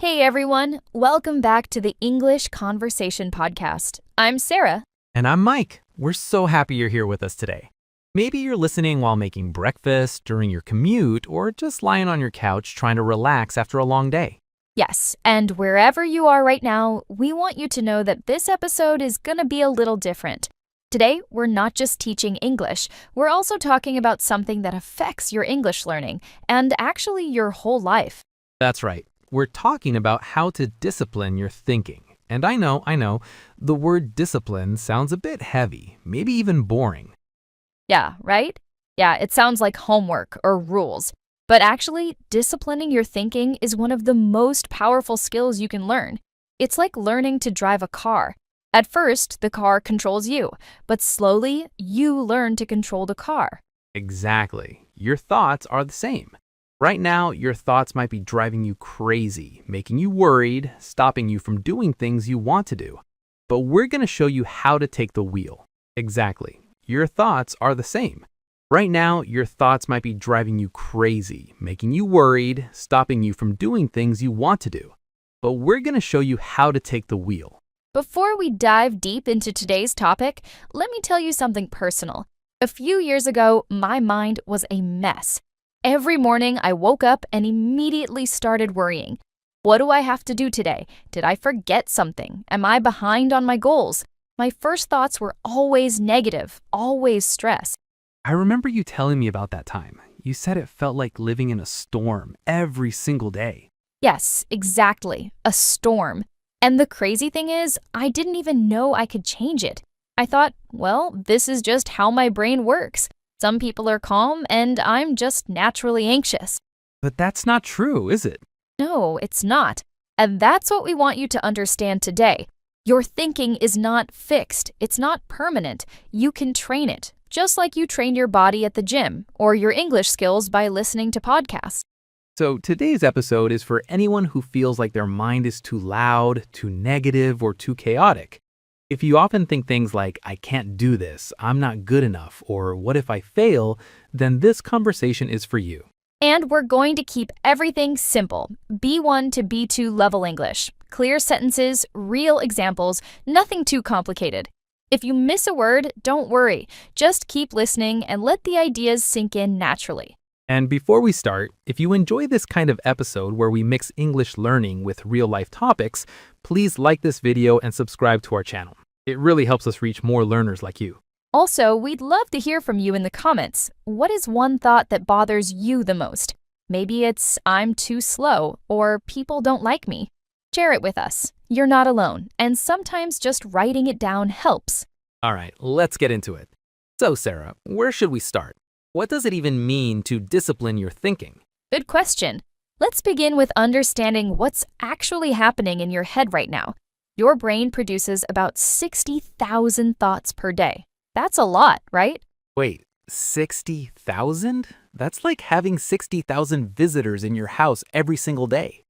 Hey everyone, welcome back to the English Conversation Podcast. I'm Sarah. And I'm Mike. We're so happy you're here with us today. Maybe you're listening while making breakfast, during your commute, or just lying on your couch trying to relax after a long day. Yes, and wherever you are right now, we want you to know that this episode is going to be a little different. Today, we're not just teaching English, we're also talking about something that affects your English learning and actually your whole life. That's right. We're talking about how to discipline your thinking. And I know, the word discipline sounds a bit heavy, maybe even boring. Yeah, right? Yeah, it sounds like homework or rules. But actually, disciplining your thinking is one of the most powerful skills you can learn. It's like learning to drive a car. At first, the car controls you, but slowly, you learn to control the car. Exactly. Your thoughts are the same. Right now, your thoughts might be driving you crazy, making you worried, stopping you from doing things you want to do. But we're going to show you how to take the wheel. Exactly. Your thoughts are the same. Right now, your thoughts might be driving you crazy, making you worried, stopping you from doing things you want to do. But we're going to show you how to take the wheel. Before we dive deep into today's topic, let me tell you something personal. A few years ago, my mind was a mess. Every morning, I woke up and immediately started worrying. What do I have to do today? Did I forget something? Am I behind on my goals? My first thoughts were always negative, always stress. I remember you telling me about that time. You said it felt like living in a storm every single day. Yes, exactly, a storm. And the crazy thing is, I didn't even know I could change it. I thought, well, this is just how my brain works. Some people are calm, and I'm just naturally anxious. But that's not true, is it? No, it's not. And that's what we want you to understand today. Your thinking is not fixed. It's not permanent. You can train it, just like you train your body at the gym or your English skills by listening to podcasts. So today's episode is for anyone who feels like their mind is too loud, too negative, or too chaotic. If you often think things like, I can't do this, I'm not good enough, or what if I fail, then this conversation is for you. And we're going to keep everything simple. B1 to B2 level English. Clear sentences, real examples, nothing too complicated. If you miss a word, don't worry. Just keep listening and let the ideas sink in naturally. And before we start, if you enjoy this kind of episode where we mix English learning with real-life topics, please like this video and subscribe to our channel. It really helps us reach more learners like you. Also, we'd love to hear from you in the comments. What is one thought that bothers you the most? Maybe it's I'm too slow or people don't like me. Share it with us. You're not alone, and sometimes just writing it down helps. All right, let's get into it. So, Sarah, where should we start? What does it even mean to discipline your thinking? Good question. Let's begin with understanding what's actually happening in your head right now. Your brain produces about 60,000 thoughts per day. That's a lot, right? Wait, 60,000? That's like having 60,000 visitors in your house every single day.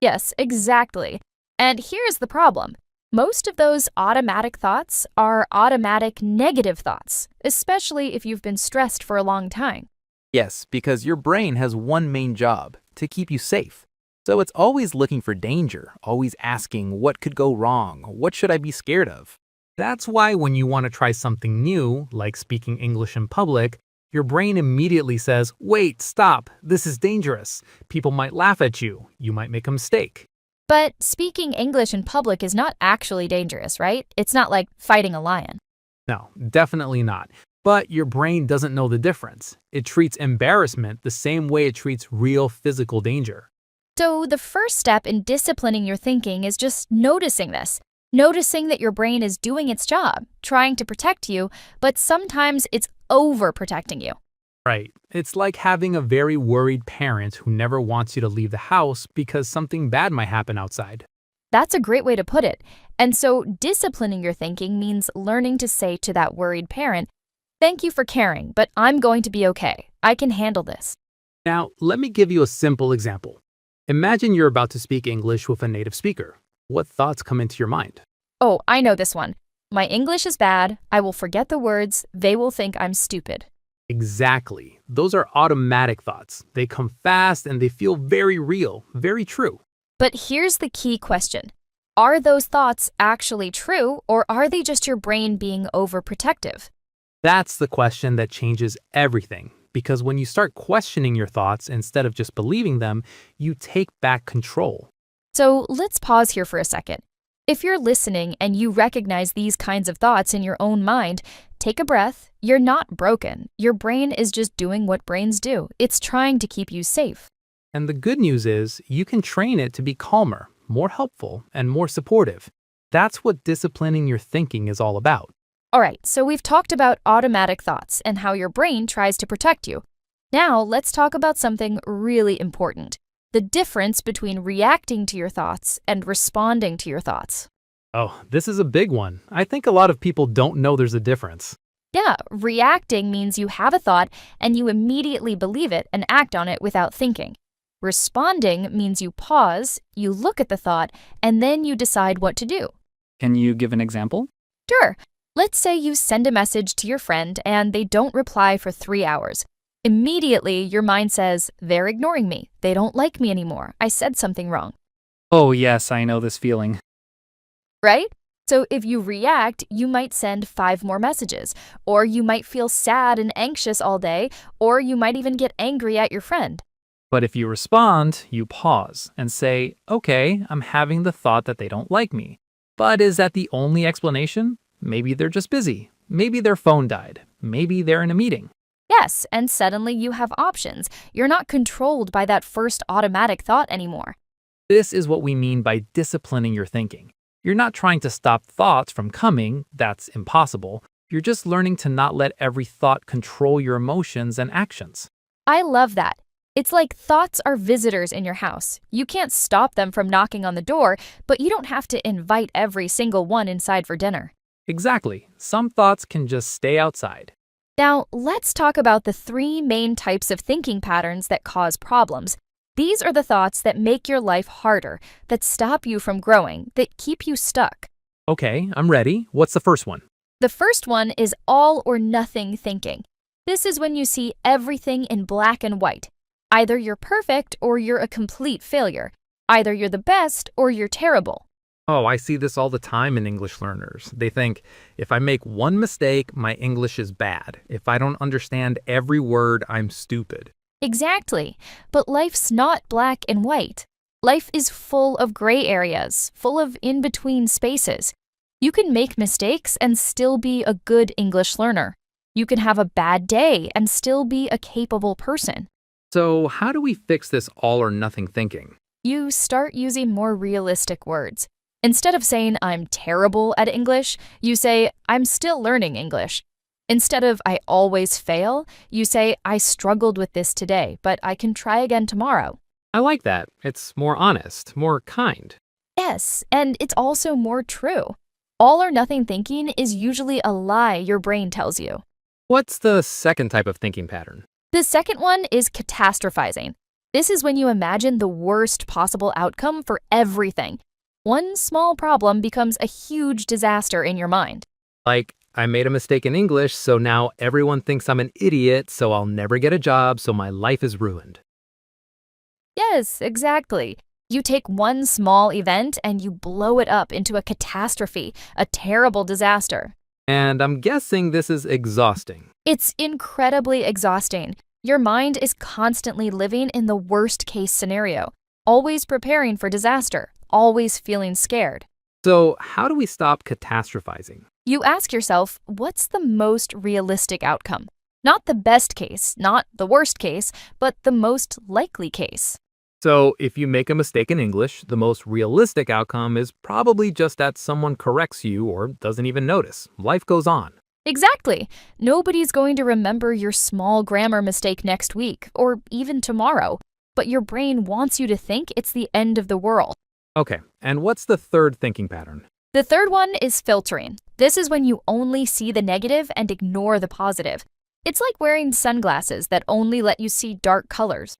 Yes, exactly. And here's the problem. Most of those automatic thoughts are automatic negative thoughts, especially if you've been stressed for a long time. Yes, because your brain has one main job, to keep you safe. So it's always looking for danger, always asking what could go wrong, what should I be scared of? That's why when you want to try something new, like speaking English in public, your brain immediately says, wait, stop, this is dangerous. People might laugh at you, you might make a mistake. But speaking English in public is not actually dangerous, right? It's not like fighting a lion. No, definitely not. But your brain doesn't know the difference. It treats embarrassment the same way it treats real physical danger. So the first step in disciplining your thinking is just noticing this. Noticing that your brain is doing its job, trying to protect you, but sometimes it's overprotecting you. Right. It's like having a very worried parent who never wants you to leave the house because something bad might happen outside. That's a great way to put it. And so disciplining your thinking means learning to say to that worried parent, thank you for caring, but I'm going to be okay. I can handle this. Now, let me give you a simple example. Imagine you're about to speak English with a native speaker. What thoughts come into your mind? Oh, I know this one. My English is bad. I will forget the words. They will think I'm stupid. Exactly. Those are automatic thoughts. They come fast and they feel very real, very true. But here's the key question. Are those thoughts actually true, or are they just your brain being overprotective? That's the question that changes everything. Because when you start questioning your thoughts instead of just believing them, you take back control. So let's pause here for a second. If you're listening and you recognize these kinds of thoughts in your own mind, take a breath. You're not broken. Your brain is just doing what brains do. It's trying to keep you safe. And the good news is you can train it to be calmer, more helpful, and more supportive. That's what disciplining your thinking is all about. All right, so we've talked about automatic thoughts and how your brain tries to protect you. Now let's talk about something really important. The difference between reacting to your thoughts and responding to your thoughts. Oh, this is a big one. I think a lot of people don't know there's a difference. Yeah, reacting means you have a thought and you immediately believe it and act on it without thinking. Responding means you pause, you look at the thought, and then you decide what to do. Can you give an example? Sure. Let's say you send a message to your friend and they don't reply for 3 hours. Immediately, your mind says, they're ignoring me. They don't like me anymore. I said something wrong. Oh, yes, I know this feeling. Right? So if you react, you might send 5 more messages, or you might feel sad and anxious all day, or you might even get angry at your friend. But if you respond, you pause and say, okay, I'm having the thought that they don't like me. But is that the only explanation? Maybe they're just busy. Maybe their phone died. Maybe they're in a meeting. Yes, and suddenly you have options. You're not controlled by that first automatic thought anymore. This is what we mean by disciplining your thinking. You're not trying to stop thoughts from coming. That's impossible. You're just learning to not let every thought control your emotions and actions. I love that. It's like thoughts are visitors in your house. You can't stop them from knocking on the door, but you don't have to invite every single one inside for dinner. Exactly. Some thoughts can just stay outside. Now, let's talk about the 3 main types of thinking patterns that cause problems. These are the thoughts that make your life harder, that stop you from growing, that keep you stuck. Okay, I'm ready. What's the first one? The first one is all or nothing thinking. This is when you see everything in black and white. Either you're perfect or you're a complete failure. Either you're the best or you're terrible. Oh, I see this all the time in English learners. They think, if I make one mistake, my English is bad. If I don't understand every word, I'm stupid. Exactly. But life's not black and white. Life is full of gray areas, full of in-between spaces. You can make mistakes and still be a good English learner. You can have a bad day and still be a capable person. So how do we fix this all or nothing thinking? You start using more realistic words. Instead of saying, I'm terrible at English, you say, I'm still learning English. Instead of, I always fail, you say, I struggled with this today, but I can try again tomorrow. I like that. It's more honest, more kind. Yes, and it's also more true. All or nothing thinking is usually a lie your brain tells you. What's the second type of thinking pattern? The second one is catastrophizing. This is when you imagine the worst possible outcome for everything. One small problem becomes a huge disaster in your mind. Like, I made a mistake in English, so now everyone thinks I'm an idiot, so I'll never get a job, so my life is ruined. Yes, exactly. You take one small event and you blow it up into a catastrophe, a terrible disaster. And I'm guessing this is exhausting. It's incredibly exhausting. Your mind is constantly living in the worst-case scenario, always preparing for disaster, always feeling scared. So how do we stop catastrophizing? You ask yourself, what's the most realistic outcome? Not the best case, not the worst case, but the most likely case. So if you make a mistake in English, the most realistic outcome is probably just that someone corrects you or doesn't even notice. Life goes on. Exactly. Nobody's going to remember your small grammar mistake next week, or even tomorrow. But your brain wants you to think it's the end of the world. Okay, and what's the third thinking pattern? The third one is filtering. This is when you only see the negative and ignore the positive. It's like wearing sunglasses that only let you see dark colors.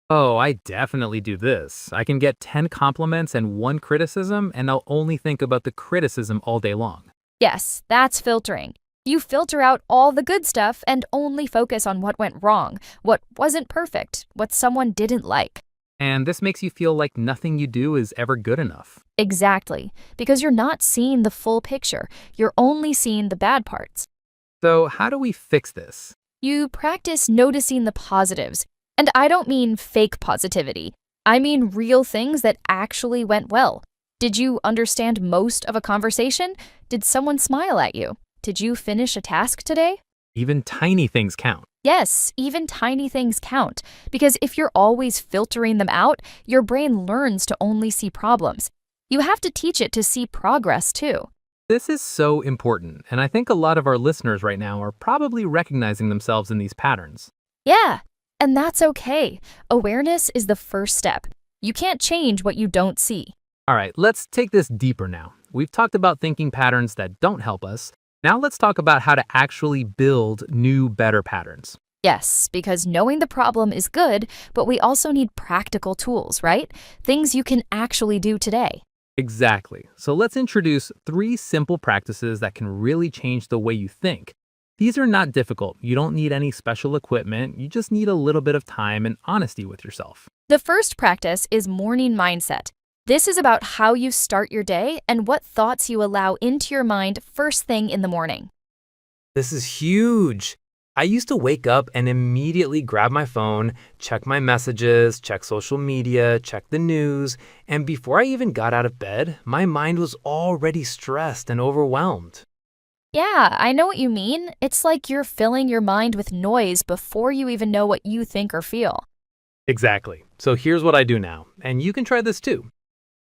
Oh, I definitely do this. I can get 10 compliments and 1 criticism, and I'll only think about the criticism all day long. Yes, that's filtering. You filter out all the good stuff and only focus on what went wrong, what wasn't perfect, what someone didn't like. And this makes you feel like nothing you do is ever good enough. Exactly, because you're not seeing the full picture, you're only seeing the bad parts. So, how do we fix this? You practice noticing the positives. And I don't mean fake positivity. I mean real things that actually went well. Did you understand most of a conversation? Did someone smile at you? Did you finish a task today? Even tiny things count. Yes, even tiny things count. Because if you're always filtering them out, your brain learns to only see problems. You have to teach it to see progress too. This is so important, and I think a lot of our listeners right now are probably recognizing themselves in these patterns. Yeah, and that's okay. Awareness is the first step. You can't change what you don't see. All right, let's take this deeper now. We've talked about thinking patterns that don't help us. Now let's talk about how to actually build new, better patterns. Yes, because knowing the problem is good, but we also need practical tools, right? Things you can actually do today. Exactly. So let's introduce 3 simple practices that can really change the way you think. These are not difficult. You don't need any special equipment. You just need a little bit of time and honesty with yourself. The first practice is morning mindset. This is about how you start your day and what thoughts you allow into your mind first thing in the morning. This is huge. I used to wake up and immediately grab my phone, check my messages, check social media, check the news, and before I even got out of bed, my mind was already stressed and overwhelmed. Yeah, I know what you mean. It's like you're filling your mind with noise before you even know what you think or feel. Exactly. So here's what I do now, and you can try this too.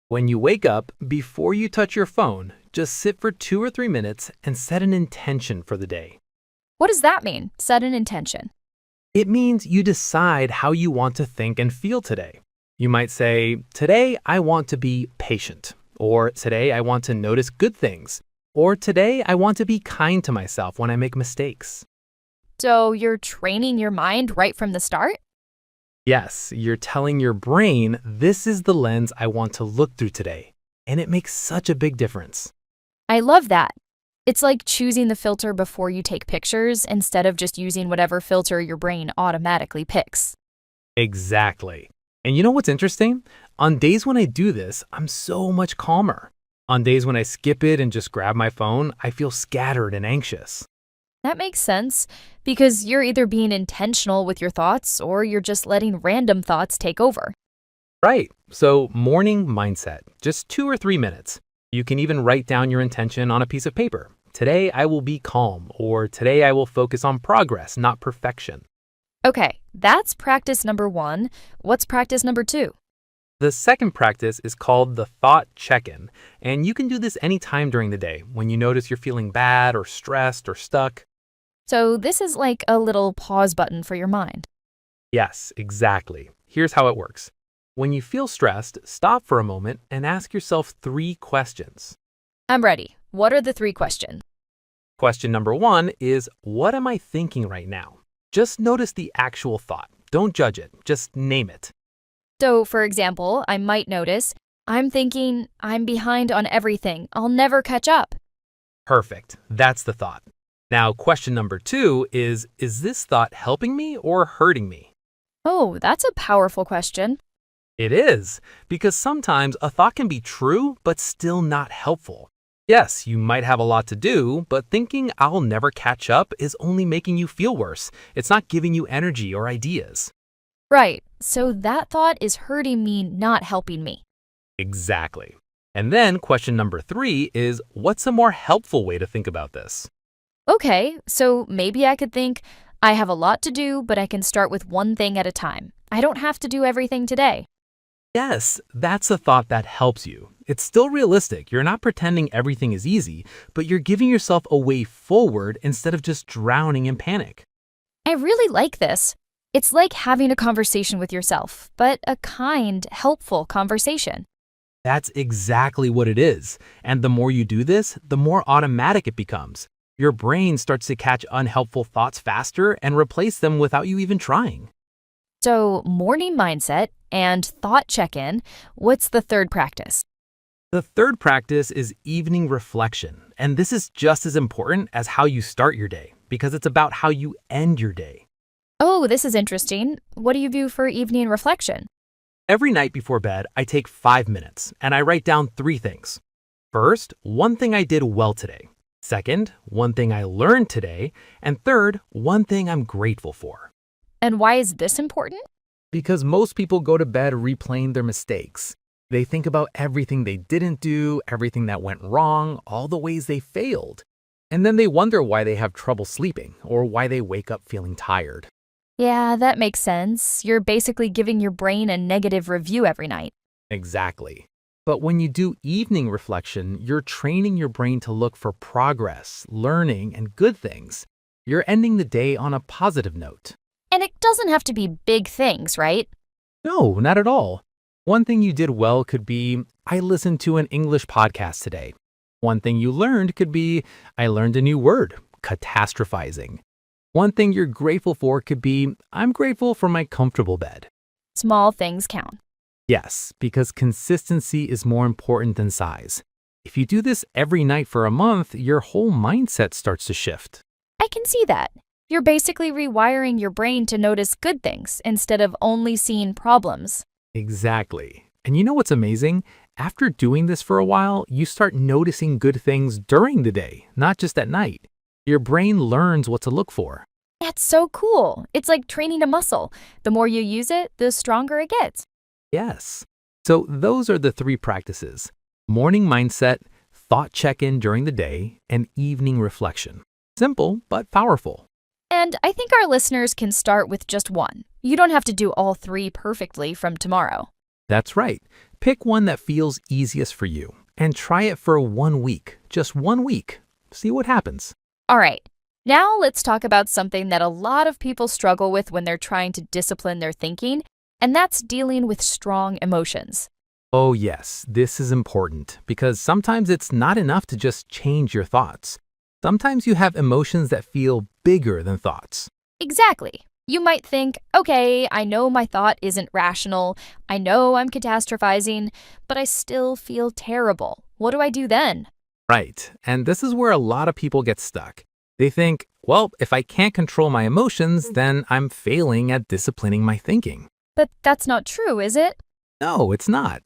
When you wake up, before you touch your phone, just sit for 2 or 3 minutes and set an intention for the day. What does that mean? Set an intention. It means you decide how you want to think and feel today. You might say, today I want to be patient, or today I want to notice good things, or today I want to be kind to myself when I make mistakes. So you're training your mind right from the start? Yes, you're telling your brain, this is the lens I want to look through today, and it makes such a big difference. I love that. It's like choosing the filter before you take pictures instead of just using whatever filter your brain automatically picks. Exactly. And you know what's interesting? On days when I do this, I'm so much calmer. On days when I skip it and just grab my phone, I feel scattered and anxious. That makes sense because you're either being intentional with your thoughts or you're just letting random thoughts take over. Right. So morning mindset, just 2 or 3 minutes. You can even write down your intention on a piece of paper. Today I will be calm, or today I will focus on progress, not perfection. Okay, that's practice number 1. What's practice number 2? The second practice is called the thought check-in, and you can do this anytime during the day when you notice you're feeling bad or stressed or stuck. So this is like a little pause button for your mind. Yes, exactly. Here's how it works. When you feel stressed, stop for a moment and ask yourself 3 questions. I'm ready. What are the 3 questions? Question number 1 is, what am I thinking right now? Just notice the actual thought. Don't judge it. Just name it. So, for example, I might notice, I'm thinking, I'm behind on everything. I'll never catch up. Perfect. That's the thought. Now, question number 2 is this thought helping me or hurting me? Oh, that's a powerful question. It is, because sometimes a thought can be true, but still not helpful. Yes, you might have a lot to do, but thinking I'll never catch up is only making you feel worse. It's not giving you energy or ideas. Right, so that thought is hurting me, not helping me. Exactly. And then question number 3 is, what's a more helpful way to think about this? Okay, so maybe I could think, I have a lot to do, but I can start with one thing at a time. I don't have to do everything today. Yes, that's a thought that helps you. It's still realistic. You're not pretending everything is easy, but you're giving yourself a way forward instead of just drowning in panic. I really like this. It's like having a conversation with yourself, but a kind, helpful conversation. That's exactly what it is. And the more you do this, the more automatic it becomes. Your brain starts to catch unhelpful thoughts faster and replace them without you even trying. So, morning mindset and thought check-in. What's the third practice? The third practice is evening reflection. And this is just as important as how you start your day, because it's about how you end your day. Oh, this is interesting. What do you do for evening reflection? Every night before bed, I take 5 minutes and I write down 3 things. First, one thing I did well today. Second, one thing I learned today. And third, one thing I'm grateful for. And why is this important? Because most people go to bed replaying their mistakes. They think about everything they didn't do, everything that went wrong, all the ways they failed. And then they wonder why they have trouble sleeping or why they wake up feeling tired. Yeah, that makes sense. You're basically giving your brain a negative review every night. Exactly. But when you do evening reflection, you're training your brain to look for progress, learning, and good things. You're ending the day on a positive note. And it doesn't have to be big things, right? No, not at all. One thing you did well could be, I listened to an English podcast today. One thing you learned could be, I learned a new word, catastrophizing. One thing you're grateful for could be, I'm grateful for my comfortable bed. Small things count. Yes, because consistency is more important than size. If you do this every night for a month, your whole mindset starts to shift. I can see that. You're basically rewiring your brain to notice good things instead of only seeing problems. Exactly. And you know what's amazing? After doing this for a while, you start noticing good things during the day, not just at night. Your brain learns what to look for. That's so cool. It's like training a muscle. The more you use it, the stronger it gets. Yes. So those are the 3 practices: morning mindset, thought check-in during the day, and evening reflection. Simple, but powerful. And I think our listeners can start with just one. You don't have to do all 3 perfectly from tomorrow. That's right. Pick one that feels easiest for you and try it for 1 week. Just 1 week. See what happens. All right. Now let's talk about something that a lot of people struggle with when they're trying to discipline their thinking, and that's dealing with strong emotions. Oh yes, this is important because sometimes it's not enough to just change your thoughts. Sometimes you have emotions that feel bigger than thoughts. Exactly. You might think, okay, I know my thought isn't rational. I know I'm catastrophizing, but I still feel terrible. What do I do then? Right, and this is where a lot of people get stuck. They think, well, if I can't control my emotions, then I'm failing at disciplining my thinking. But that's not true, is it? No, it's not.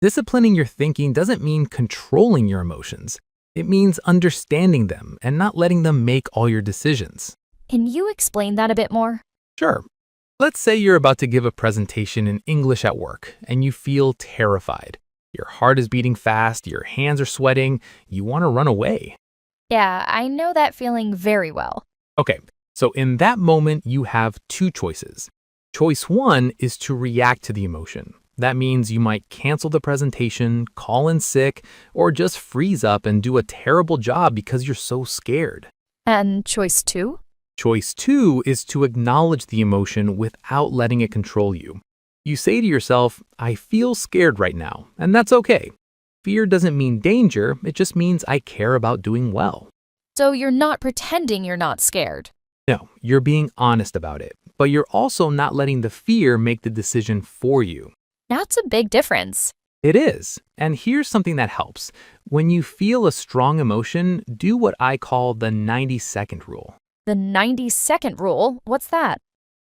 Disciplining your thinking doesn't mean controlling your emotions. It means understanding them and not letting them make all your decisions. Can you explain that a bit more? Sure. Let's say you're about to give a presentation in English at work and you feel terrified. Your heart is beating fast, your hands are sweating, you want to run away. Yeah, I know that feeling very well. Okay, so in that moment, you have 2 choices. Choice 1 is to react to the emotion. That means you might cancel the presentation, call in sick, or just freeze up and do a terrible job because you're so scared. And choice 2? Choice 2 is to acknowledge the emotion without letting it control you. You say to yourself, I feel scared right now, and that's okay. Fear doesn't mean danger, it just means I care about doing well. So you're not pretending you're not scared. No, you're being honest about it, but you're also not letting the fear make the decision for you. That's a big difference. It is. And here's something that helps. When you feel a strong emotion, do what I call the 90-second rule. The 90-second rule, what's that?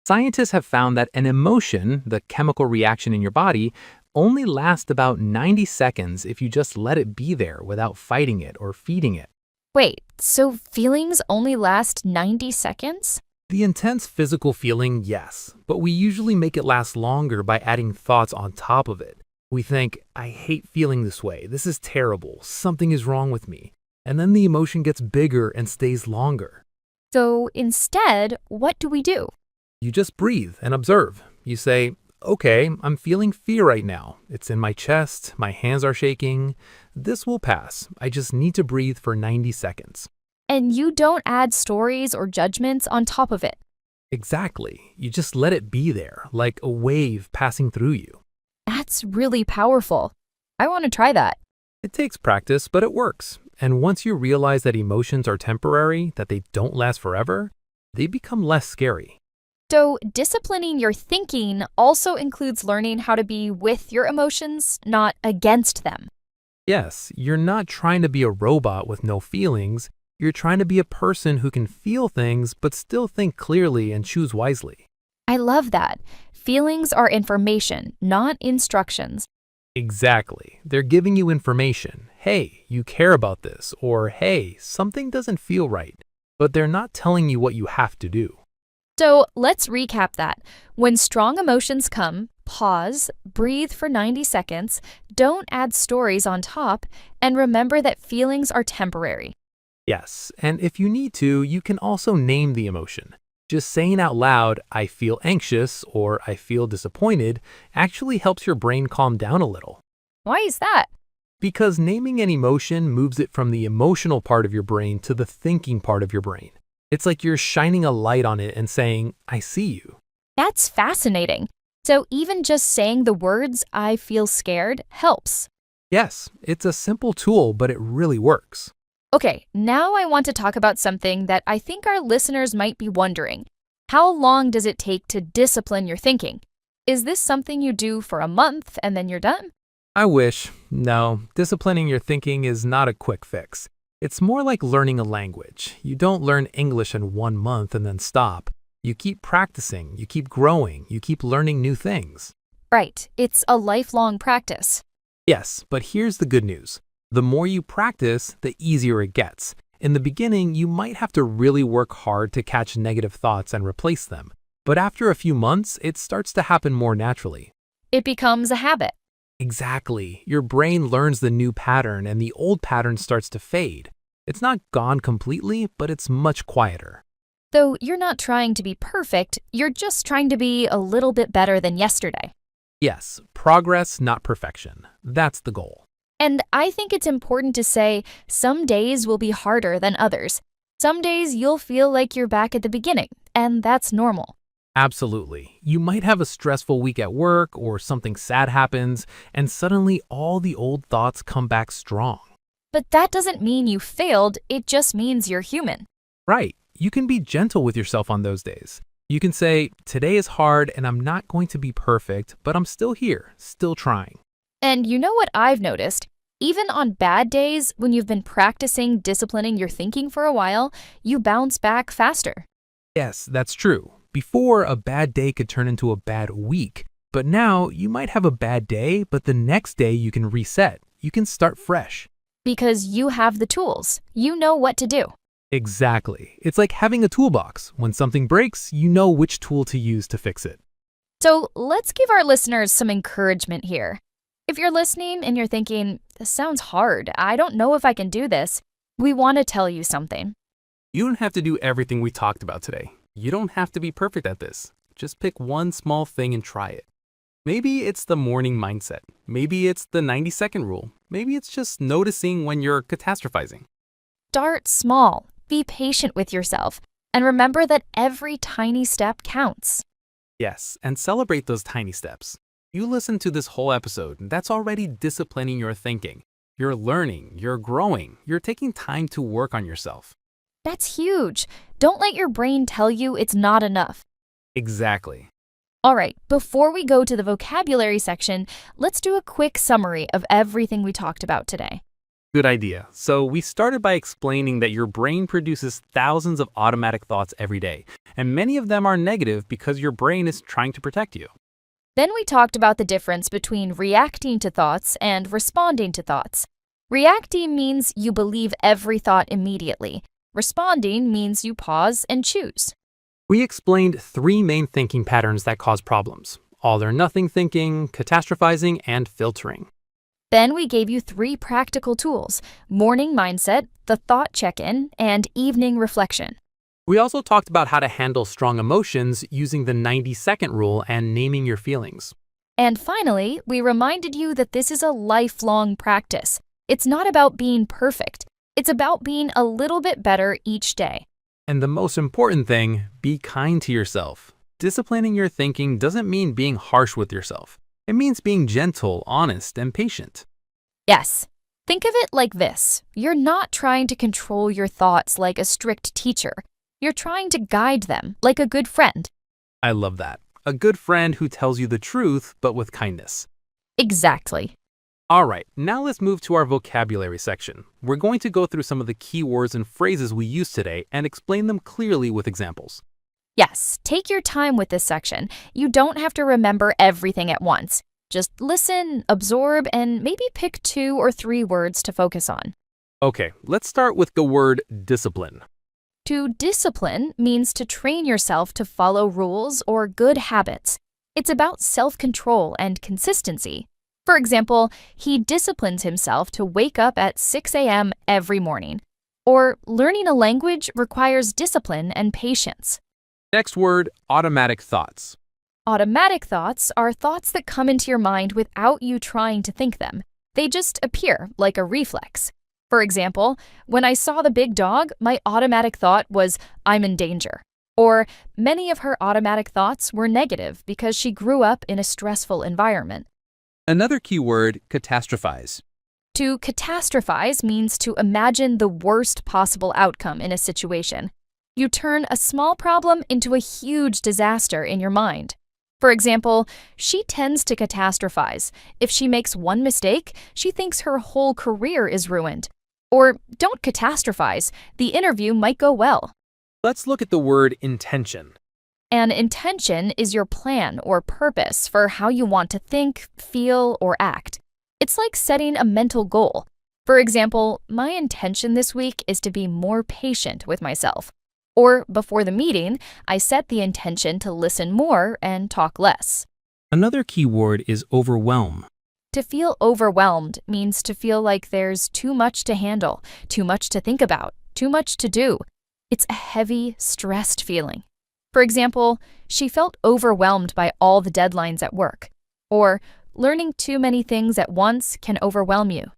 Scientists have found that an emotion, the chemical reaction in your body, only lasts about 90 seconds if you just let it be there without fighting it or feeding it. Wait, so feelings only last 90 seconds? The intense physical feeling, yes, but we usually make it last longer by adding thoughts on top of it. We think, I hate feeling this way, this is terrible, something is wrong with me. And then the emotion gets bigger and stays longer. So instead, what do we do? You just breathe and observe. You say, okay, I'm feeling fear right now. It's in my chest, my hands are shaking. This will pass. I just need to breathe for 90 seconds. And you don't add stories or judgments on top of it. Exactly. You just let it be there, like a wave passing through you. That's really powerful. I want to try that. It takes practice, but it works. And once you realize that emotions are temporary, that they don't last forever, they become less scary. So disciplining your thinking also includes learning how to be with your emotions, not against them. Yes, you're not trying to be a robot with no feelings. You're trying to be a person who can feel things but still think clearly and choose wisely. I love that. Feelings are information, not instructions. Exactly. They're giving you information. Hey, you care about this, or hey, something doesn't feel right. But they're not telling you what you have to do. So let's recap that. When strong emotions come, pause, breathe for 90 seconds, don't add stories on top, and remember that feelings are temporary. Yes, and if you need to, you can also name the emotion. Just saying out loud, I feel anxious or I feel disappointed, actually helps your brain calm down a little. Why is that? Because naming an emotion moves it from the emotional part of your brain to the thinking part of your brain. It's like you're shining a light on it and saying, I see you. That's fascinating. So even just saying the words, I feel scared, helps. Yes, it's a simple tool, but it really works. Okay, now I want to talk about something that I think our listeners might be wondering. How long does it take to discipline your thinking? Is this something you do for a month and then you're done? I wish. No, disciplining your thinking is not a quick fix. It's more like learning a language. You don't learn English in 1 month and then stop. You keep practicing, you keep growing, you keep learning new things. Right, it's a lifelong practice. Yes, but here's the good news. The more you practice, the easier it gets. In the beginning, you might have to really work hard to catch negative thoughts and replace them. But after a few months, it starts to happen more naturally. It becomes a habit. Exactly. Your brain learns the new pattern and the old pattern starts to fade. It's not gone completely, but it's much quieter. Though you're not trying to be perfect, you're just trying to be a little bit better than yesterday. Yes, progress, not perfection. That's the goal. And I think it's important to say some days will be harder than others. Some days you'll feel like you're back at the beginning, and that's normal. Absolutely. You might have a stressful week at work or something sad happens, and suddenly all the old thoughts come back strong. But that doesn't mean you failed, it just means you're human. Right. You can be gentle with yourself on those days. You can say, today is hard and I'm not going to be perfect, but I'm still here, still trying. And you know what I've noticed? Even on bad days, when you've been practicing disciplining your thinking for a while, you bounce back faster. Yes, that's true. Before, a bad day could turn into a bad week. But now, you might have a bad day, but the next day you can reset. You can start fresh. Because you have the tools. You know what to do. Exactly. It's like having a toolbox. When something breaks, you know which tool to use to fix it. So let's give our listeners some encouragement here. If you're listening and you're thinking, this sounds hard, I don't know if I can do this, we want to tell you something. You don't have to do everything we talked about today. You don't have to be perfect at this. Just pick one small thing and try it. Maybe it's the morning mindset. Maybe it's the 90-second rule. Maybe it's just noticing when you're catastrophizing. Start small, be patient with yourself, and remember that every tiny step counts. Yes, and celebrate those tiny steps. You listen to this whole episode, that's already disciplining your thinking. You're learning, you're growing, you're taking time to work on yourself. That's huge. Don't let your brain tell you it's not enough. Exactly. All right, before we go to the vocabulary section, let's do a quick summary of everything we talked about today. Good idea. So we started by explaining that your brain produces thousands of automatic thoughts every day, and many of them are negative because your brain is trying to protect you. Then we talked about the difference between reacting to thoughts and responding to thoughts. Reacting means you believe every thought immediately. Responding means you pause and choose. We explained 3 main thinking patterns that cause problems: all or nothing thinking, catastrophizing, and filtering. Then we gave you 3 practical tools: morning mindset, the thought check-in, and evening reflection. We also talked about how to handle strong emotions using the 90-second rule and naming your feelings. And finally, we reminded you that this is a lifelong practice. It's not about being perfect. It's about being a little bit better each day. And the most important thing, be kind to yourself. Disciplining your thinking doesn't mean being harsh with yourself. It means being gentle, honest, and patient. Yes. Think of it like this. You're not trying to control your thoughts like a strict teacher. You're trying to guide them like a good friend. I love that. A good friend who tells you the truth, but with kindness. Exactly. All right, now let's move to our vocabulary section. We're going to go through some of the key words and phrases we used today and explain them clearly with examples. Yes, take your time with this section. You don't have to remember everything at once. Just listen, absorb, and maybe pick 2 or 3 words to focus on. Okay, let's start with the word discipline. To discipline means to train yourself to follow rules or good habits. It's about self-control and consistency. For example, he disciplines himself to wake up at 6 a.m. every morning. Or learning a language requires discipline and patience. Next word, automatic thoughts. Automatic thoughts are thoughts that come into your mind without you trying to think them. They just appear like a reflex. For example, when I saw the big dog, my automatic thought was, I'm in danger. Or many of her automatic thoughts were negative because she grew up in a stressful environment. Another key word, catastrophize. To catastrophize means to imagine the worst possible outcome in a situation. You turn a small problem into a huge disaster in your mind. For example, she tends to catastrophize. If she makes one mistake, she thinks her whole career is ruined. Or don't catastrophize. The interview might go well. Let's look at the word intention. An intention is your plan or purpose for how you want to think, feel, or act. It's like setting a mental goal. For example, my intention this week is to be more patient with myself. Or before the meeting, I set the intention to listen more and talk less. Another key word is overwhelm. To feel overwhelmed means to feel like there's too much to handle, too much to think about, too much to do. It's a heavy, stressed feeling. For example, she felt overwhelmed by all the deadlines at work. Or learning too many things at once can overwhelm you.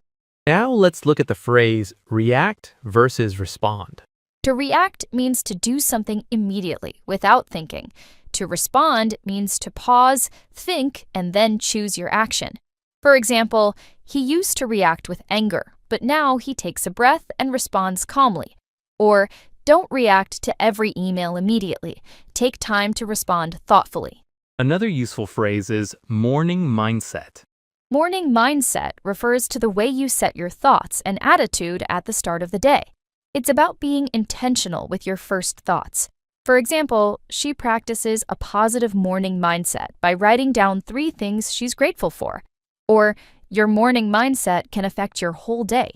Now let's look at the phrase react versus respond. To react means to do something immediately without thinking. To respond means to pause, think, and then choose your action. For example, he used to react with anger, but now he takes a breath and responds calmly. Or don't react to every email immediately. Take time to respond thoughtfully. Another useful phrase is morning mindset. Morning mindset refers to the way you set your thoughts and attitude at the start of the day. It's about being intentional with your first thoughts. For example, she practices a positive morning mindset by writing down 3 things she's grateful for. Or your morning mindset can affect your whole day.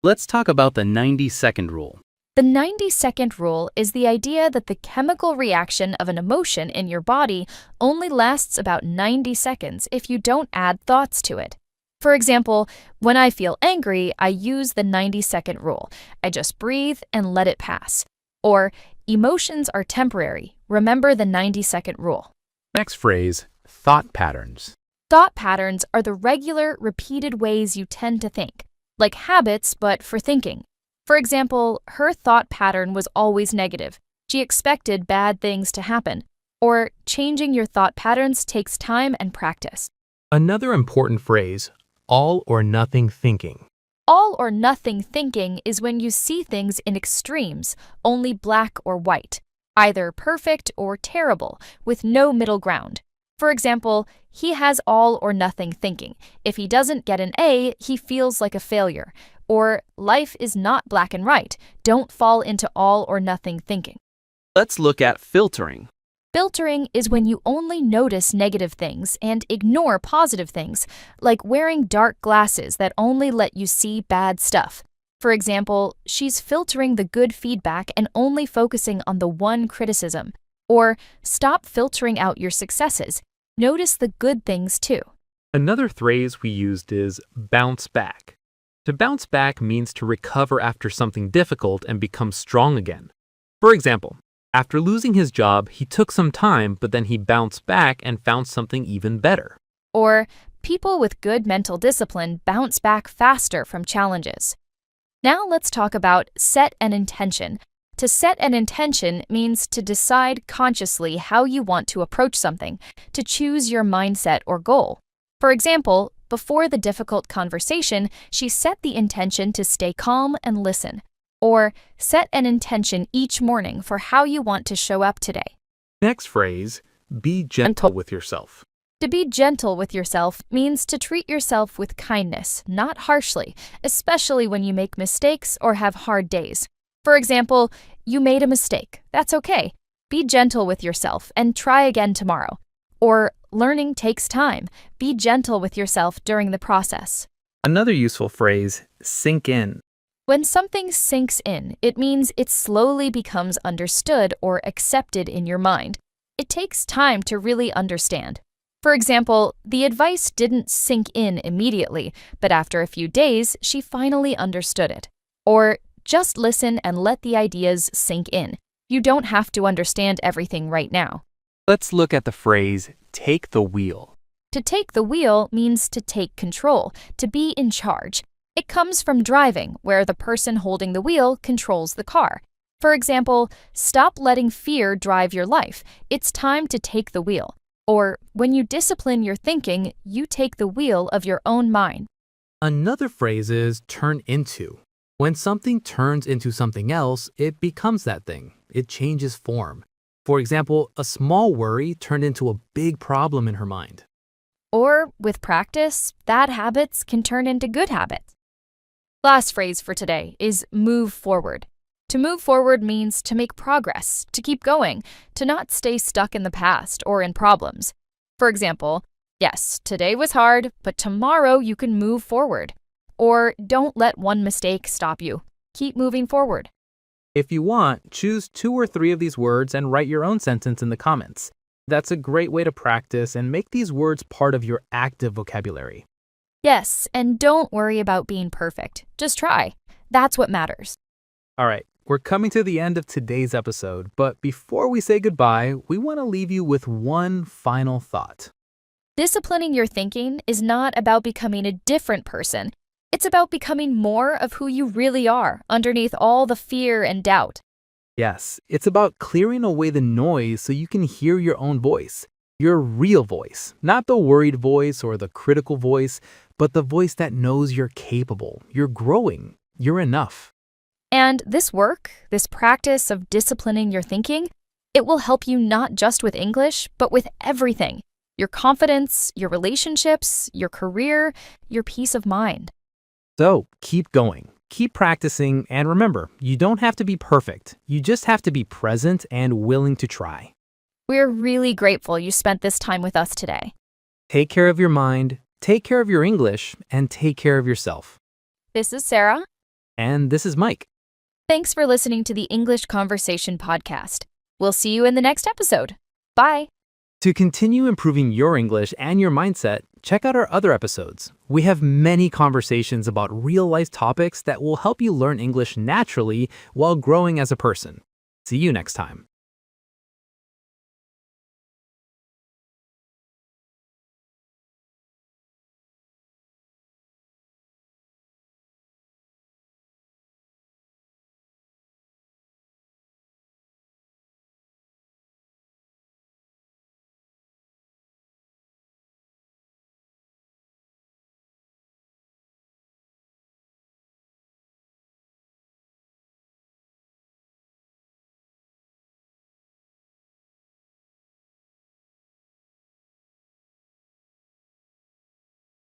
Let's talk about the 90-second rule. The 90-second rule is the idea that the chemical reaction of an emotion in your body only lasts about 90 seconds if you don't add thoughts to it. For example, when I feel angry, I use the 90-second rule. I just breathe and let it pass. Or, emotions are temporary. Remember the 90-second rule. Next phrase, thought patterns. Thought patterns are the regular, repeated ways you tend to think, like habits but for thinking. For example, her thought pattern was always negative. She expected bad things to happen. Or, changing your thought patterns takes time and practice. Another important phrase, all or nothing thinking. All or nothing thinking is when you see things in extremes, only black or white, either perfect or terrible, with no middle ground. For example, he has all or nothing thinking. If he doesn't get an A, he feels like a failure. Or, life is not black and white. Don't fall into all or nothing thinking. Let's look at filtering. Filtering is when you only notice negative things and ignore positive things, like wearing dark glasses that only let you see bad stuff. For example, she's filtering the good feedback and only focusing on the one criticism. Or, stop filtering out your successes. Notice the good things too. Another phrase we used is bounce back. To bounce back means to recover after something difficult and become strong again. For example, after losing his job, he took some time, but then he bounced back and found something even better. Or, people with good mental discipline bounce back faster from challenges. Now let's talk about set an intention. To set an intention means to decide consciously how you want to approach something, to choose your mindset or goal. For example, before the difficult conversation, she set the intention to stay calm and listen. Or, set an intention each morning for how you want to show up today. Next phrase, be gentle with yourself. To be gentle with yourself means to treat yourself with kindness, not harshly, especially when you make mistakes or have hard days. For example, you made a mistake. That's okay. Be gentle with yourself and try again tomorrow. Or learning takes time. Be gentle with yourself during the process. Another useful phrase, sink in. When something sinks in, it means it slowly becomes understood or accepted in your mind. It takes time to really understand. For example, the advice didn't sink in immediately, but after a few days, she finally understood it. Or just listen and let the ideas sink in. You don't have to understand everything right now. Let's look at the phrase, take the wheel. To take the wheel means to take control, to be in charge. It comes from driving, where the person holding the wheel controls the car. For example, stop letting fear drive your life. It's time to take the wheel. Or, when you discipline your thinking, you take the wheel of your own mind. Another phrase is turn into. When something turns into something else, it becomes that thing. It changes form. For example, a small worry turned into a big problem in her mind. Or, with practice, bad habits can turn into good habits. Last phrase for today is move forward. To move forward means to make progress, to keep going, to not stay stuck in the past or in problems. For example, yes, today was hard, but tomorrow you can move forward. Or don't let one mistake stop you. Keep moving forward. If you want, choose 2 or 3 of these words and write your own sentence in the comments. That's a great way to practice and make these words part of your active vocabulary. Yes, and don't worry about being perfect. Just try. That's what matters. All right, we're coming to the end of today's episode, but before we say goodbye, we want to leave you with one final thought. Disciplining your thinking is not about becoming a different person. It's about becoming more of who you really are underneath all the fear and doubt. Yes, it's about clearing away the noise so you can hear your own voice, your real voice, not the worried voice or the critical voice, but the voice that knows you're capable, you're growing, you're enough. And this work, this practice of disciplining your thinking, it will help you not just with English, but with everything. Your confidence, your relationships, your career, your peace of mind. So keep going, keep practicing, and remember, you don't have to be perfect. You just have to be present and willing to try. We're really grateful you spent this time with us today. Take care of your mind, take care of your English, and take care of yourself. This is Sarah. And this is Mike. Thanks for listening to the English Conversation Podcast. We'll see you in the next episode. Bye. To continue improving your English and your mindset, check out our other episodes. We have many conversations about real-life topics that will help you learn English naturally while growing as a person. See you next time.